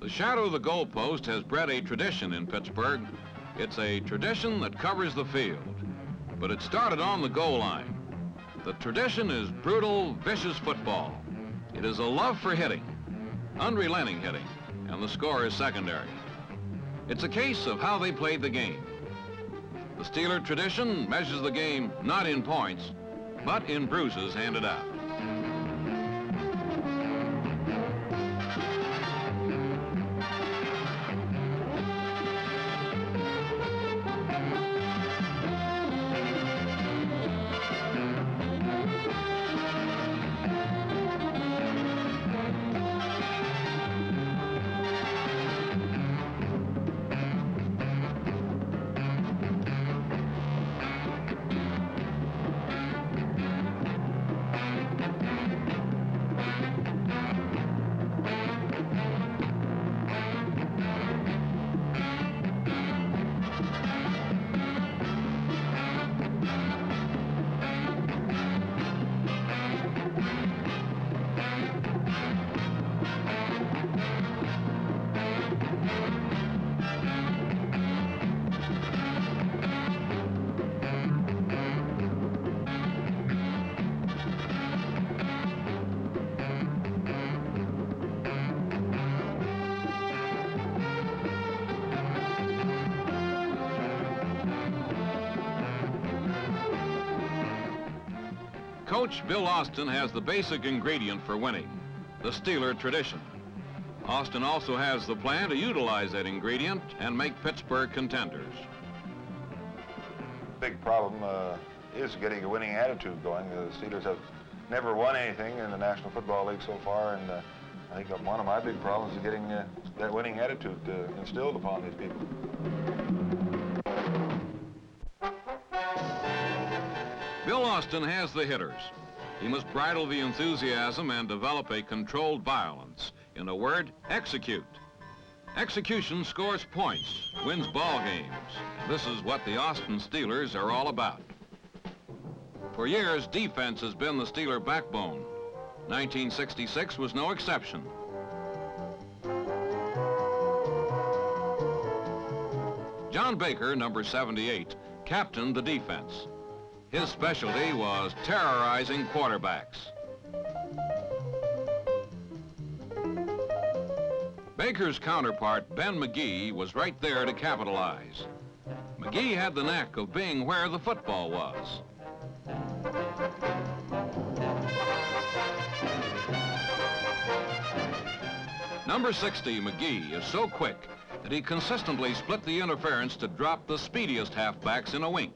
The shadow of the goalpost has bred a tradition in Pittsburgh. It's a tradition that covers the field, but it started on the goal line. The tradition is brutal, vicious football. It is a love for hitting, unrelenting hitting, and the score is secondary. It's a case of how they played the game. The Steeler tradition measures the game not in points, but in bruises handed out. Coach Bill Austin has the basic ingredient for winning, the Steeler tradition. Austin also has the plan to utilize that ingredient and make Pittsburgh contenders. Big problem is getting a winning attitude going. The Steelers have never won anything in the National Football League so far, and I think one of my big problems is getting that winning attitude instilled upon these people. Bill Austin has the hitters. He must bridle the enthusiasm and develop a controlled violence. In a word, execute. Execution scores points, wins ball games. This is what the Austin Steelers are all about. For years, defense has been the Steeler backbone. 1966 was no exception. John Baker, number 78, captained the defense. His specialty was terrorizing quarterbacks. Baker's counterpart, Ben McGee, was right there to capitalize. McGee had the knack of being where the football was. Number 60, McGee, is so quick that he consistently split the interference to drop the speediest halfbacks in a wink.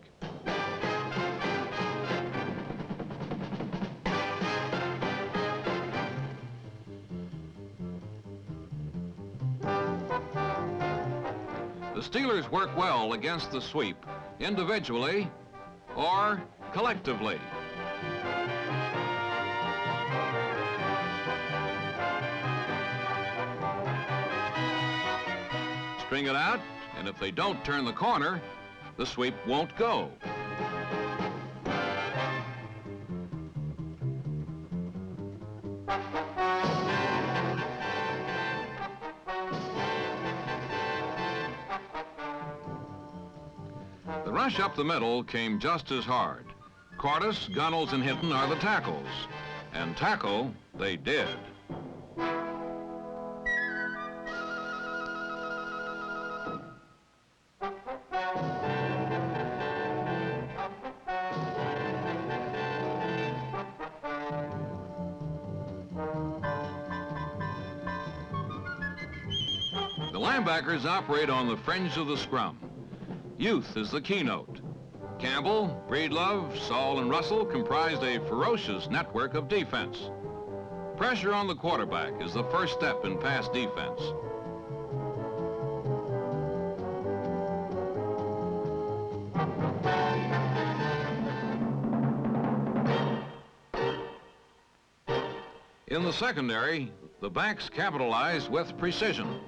The Steelers work well against the sweep, individually or collectively. String it out, and if they don't turn the corner, the sweep won't go. The rush up the middle came just as hard. Cordes, Gunnels, and Hinton are the tackles. And tackle they did. The linebackers operate on the fringe of the scrum. Youth is the keynote. Campbell, Breedlove, Saul, and Russell comprised a ferocious network of defense. Pressure on the quarterback is the first step in pass defense. In the secondary, the backs capitalize with precision.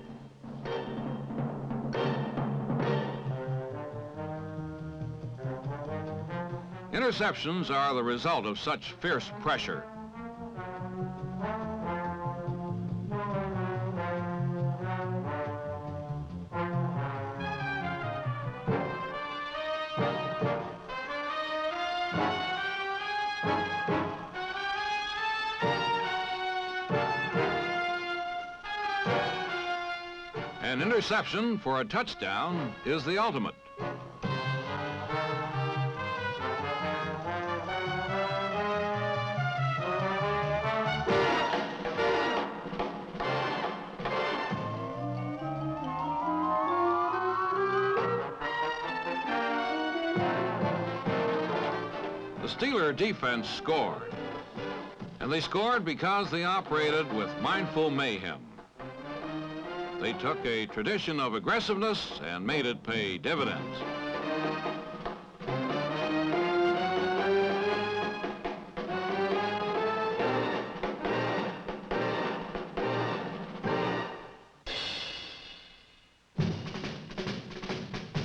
Interceptions are the result of such fierce pressure. An interception for a touchdown is the ultimate. The Steeler defense scored, and they scored because they operated with mindful mayhem. They took a tradition of aggressiveness and made it pay dividends.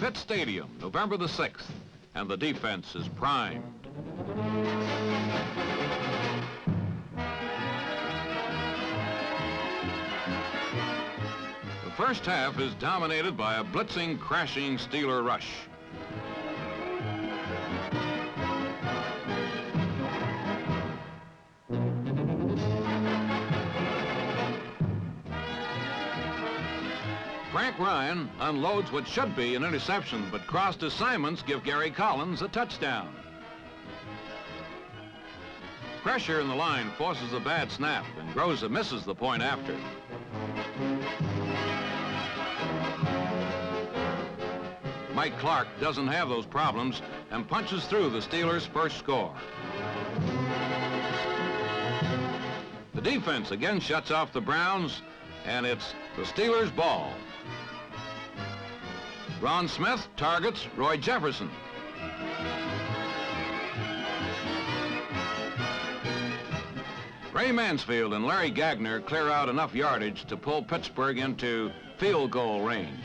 Pitt Stadium, November the 6th, and the defense is primed. The first half is dominated by a blitzing, crashing Steeler rush. Frank Ryan unloads what should be an interception, but crossed assignments give Gary Collins a touchdown. Pressure in the line forces a bad snap, and Groza misses the point after. Mike Clark doesn't have those problems and punches through the Steelers' first score. The defense again shuts off the Browns, and it's the Steelers' ball. Ron Smith targets Roy Jefferson. Ray Mansfield and Larry Gagner clear out enough yardage to pull Pittsburgh into field goal range.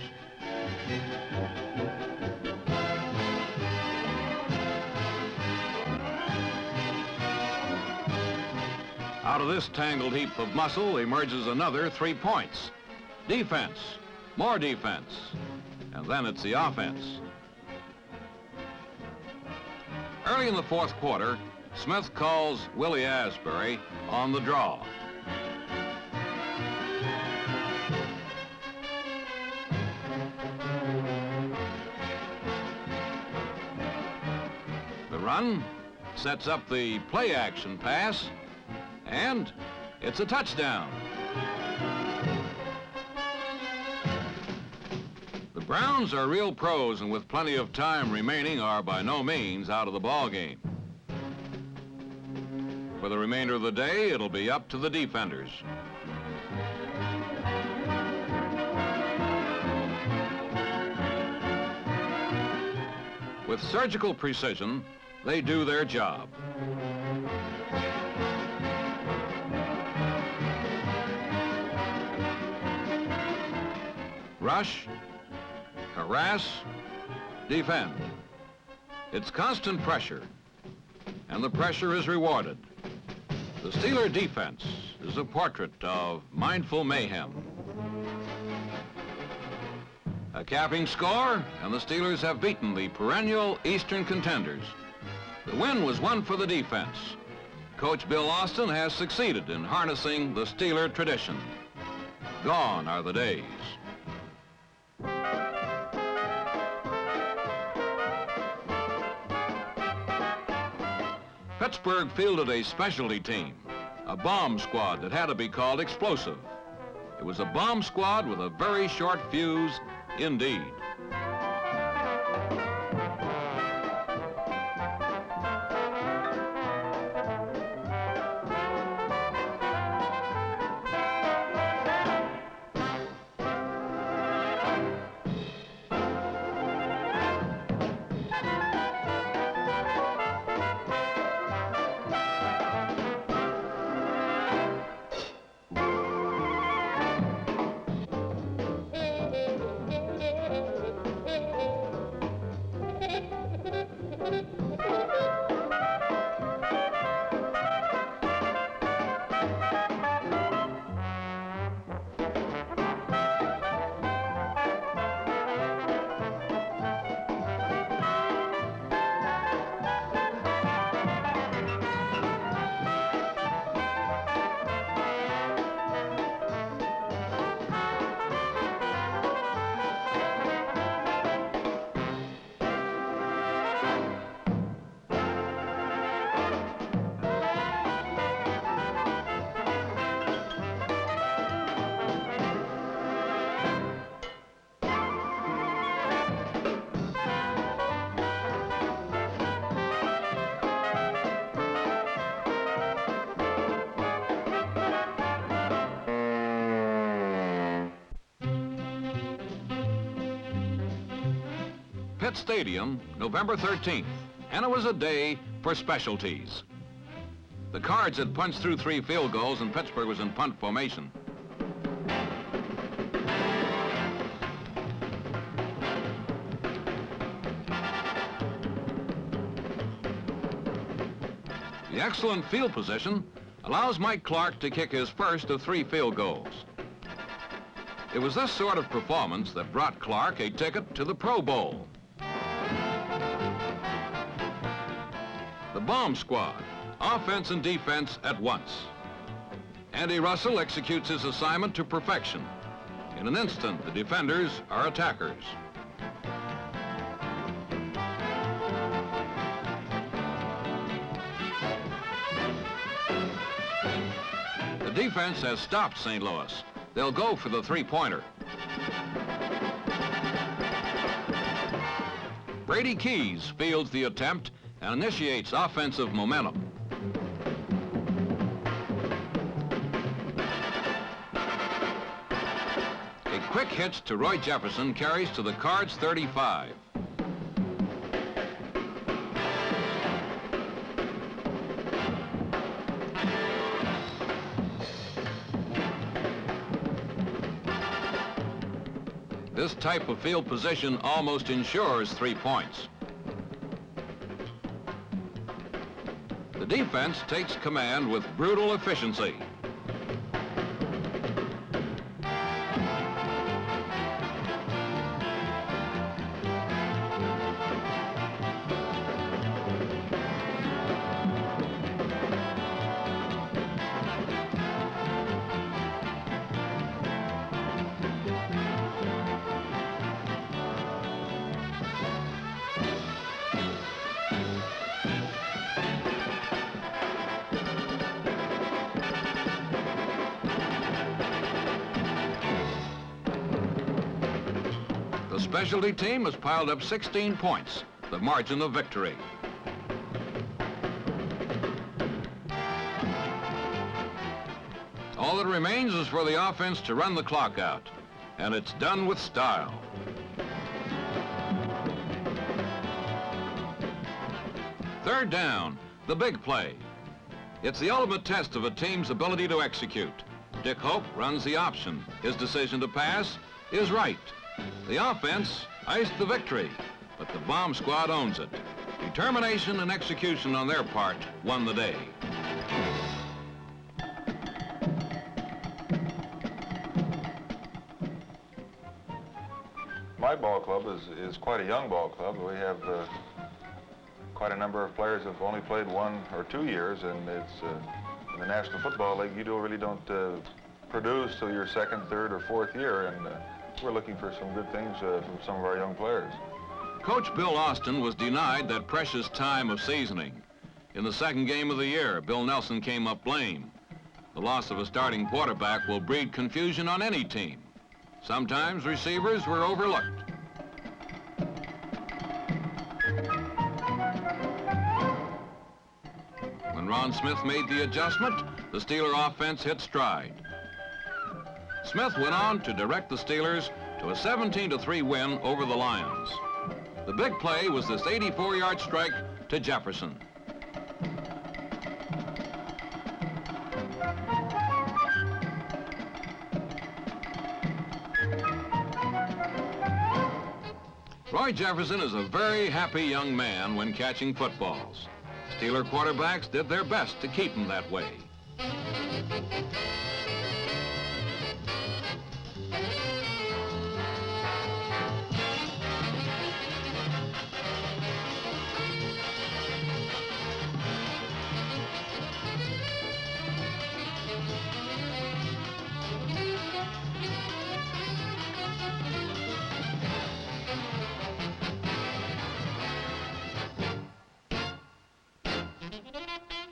Out of this tangled heap of muscle emerges another 3 points. Defense, more defense, and then it's the offense. Early in the fourth quarter, Smith calls Willie Asbury on the draw. The run sets up the play-action pass, and it's a touchdown. The Browns are real pros, and with plenty of time remaining are by no means out of the ballgame. For the remainder of the day, it'll be up to the defenders. With surgical precision, they do their job. Rush, harass, defend. It's constant pressure, and the pressure is rewarded. The Steeler defense is a portrait of mindful mayhem. A capping score, and the Steelers have beaten the perennial Eastern contenders. The win was won for the defense. Coach Bill Austin has succeeded in harnessing the Steeler tradition. Gone are the days. Pittsburgh fielded a specialty team, a bomb squad that had to be called explosive. It was a bomb squad with a very short fuse indeed. Pitt Stadium, November 13th, and it was a day for specialties. The Cards had punched through 3 field goals and Pittsburgh was in punt formation. The excellent field position allows Mike Clark to kick his first of 3 field goals. It was this sort of performance that brought Clark a ticket to the Pro Bowl. The bomb squad, offense and defense at once. Andy Russell executes his assignment to perfection. In an instant, the defenders are attackers. The defense has stopped St. Louis. They'll go for the 3-pointer. Brady Keys fields the attempt and initiates offensive momentum. A quick hitch to Roy Jefferson carries to the Cards' 35. This type of field position almost ensures 3 points. The defense takes command with brutal efficiency. The specialty team has piled up 16 points, the margin of victory. All that remains is for the offense to run the clock out, and it's done with style. Third down, the big play. It's the ultimate test of a team's ability to execute. Dick Hope runs the option. His decision to pass is right. The offense iced the victory, but the bomb squad owns it. Determination and execution on their part won the day. My ball club is quite a young ball club. We have quite a number of players who have only played 1 or 2 years, and it's in the National Football League, you really don't produce till your 2nd, 3rd, or 4th year, and we're looking for some good things from some of our young players. Coach Bill Austin was denied that precious time of seasoning. In the 2nd game of the year, Bill Nelson came up lame. The loss of a starting quarterback will breed confusion on any team. Sometimes receivers were overlooked. When Ron Smith made the adjustment, the Steeler offense hit stride. Smith went on to direct the Steelers to a 17-3 win over the Lions. The big play was this 84-yard strike to Jefferson. Roy Jefferson is a very happy young man when catching footballs. Steeler quarterbacks did their best to keep him that way.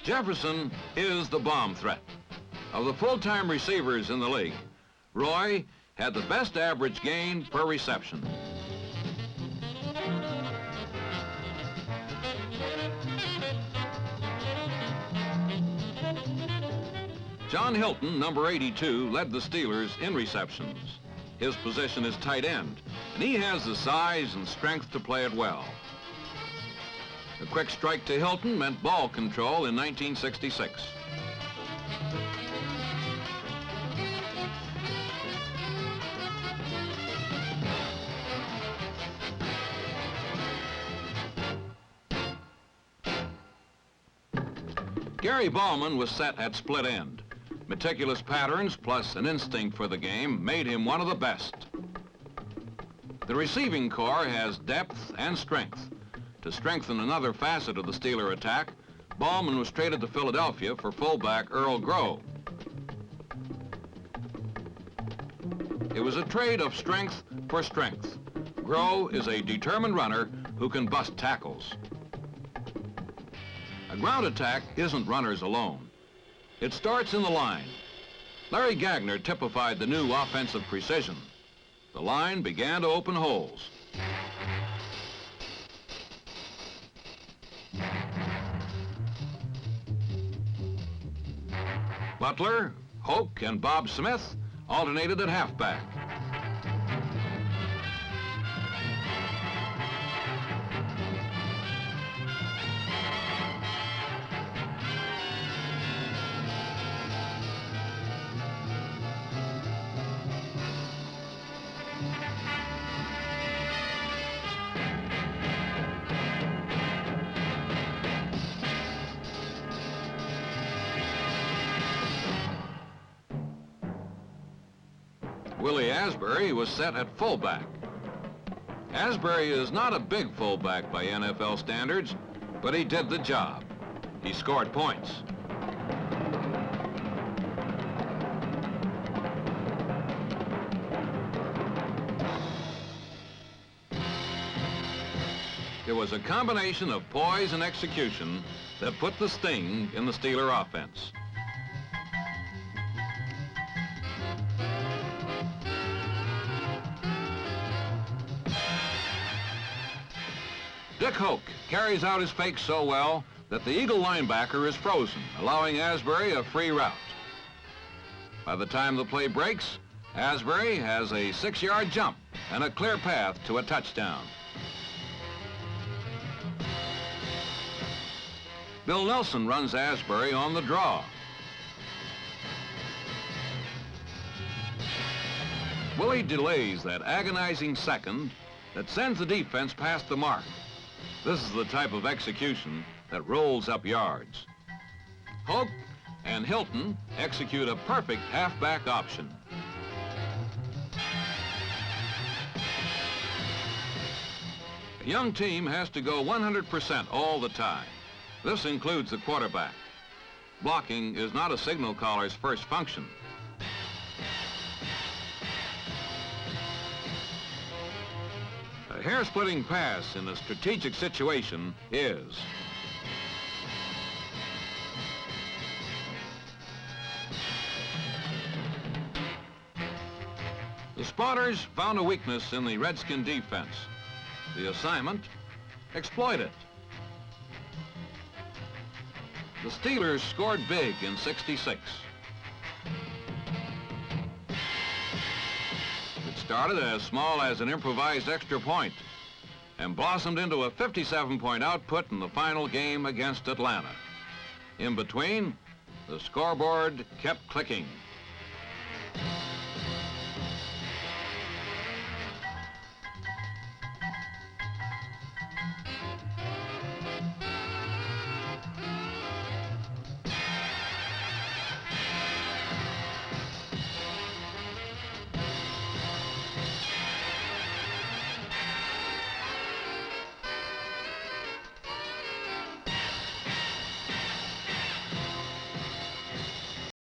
Jefferson is the bomb threat. Of the full-time receivers in the league, Roy had the best average gain per reception. John Hilton, number 82, led the Steelers in receptions. His position is tight end, and he has the size and strength to play it well. A quick strike to Hilton meant ball control in 1966. Gary Ballman was set at split end. Meticulous patterns plus an instinct for the game made him one of the best. The receiving corps has depth and strength. To strengthen another facet of the Steeler attack, Ballman was traded to Philadelphia for fullback Earl Groh. It was a trade of strength for strength. Groh is a determined runner who can bust tackles. A ground attack isn't runners alone. It starts in the line. Larry Gagner typified the new offensive precision. The line began to open holes. Butler, Hoke, and Bob Smith alternated at halfback. Willie Asbury was set at fullback. Asbury is not a big fullback by NFL standards, but he did the job. He scored points. It was a combination of poise and execution that put the sting in the Steeler offense. Dick Hoke carries out his fake so well that the Eagle linebacker is frozen, allowing Asbury a free route. By the time the play breaks, Asbury has a 6-yard jump and a clear path to a touchdown. Bill Nelson runs Asbury on the draw. Willie delays that agonizing second that sends the defense past the mark. This is the type of execution that rolls up yards. Hoke and Hilton execute a perfect halfback option. A young team has to go 100% all the time. This includes the quarterback. Blocking is not a signal caller's first function. A hair-splitting pass in a strategic situation is. spotters found a weakness in the Redskin defense. The assignment, exploit it. The Steelers scored big in '66. It started as small as an improvised extra point and blossomed into a 57-point output in the final game against Atlanta. In between, the scoreboard kept clicking.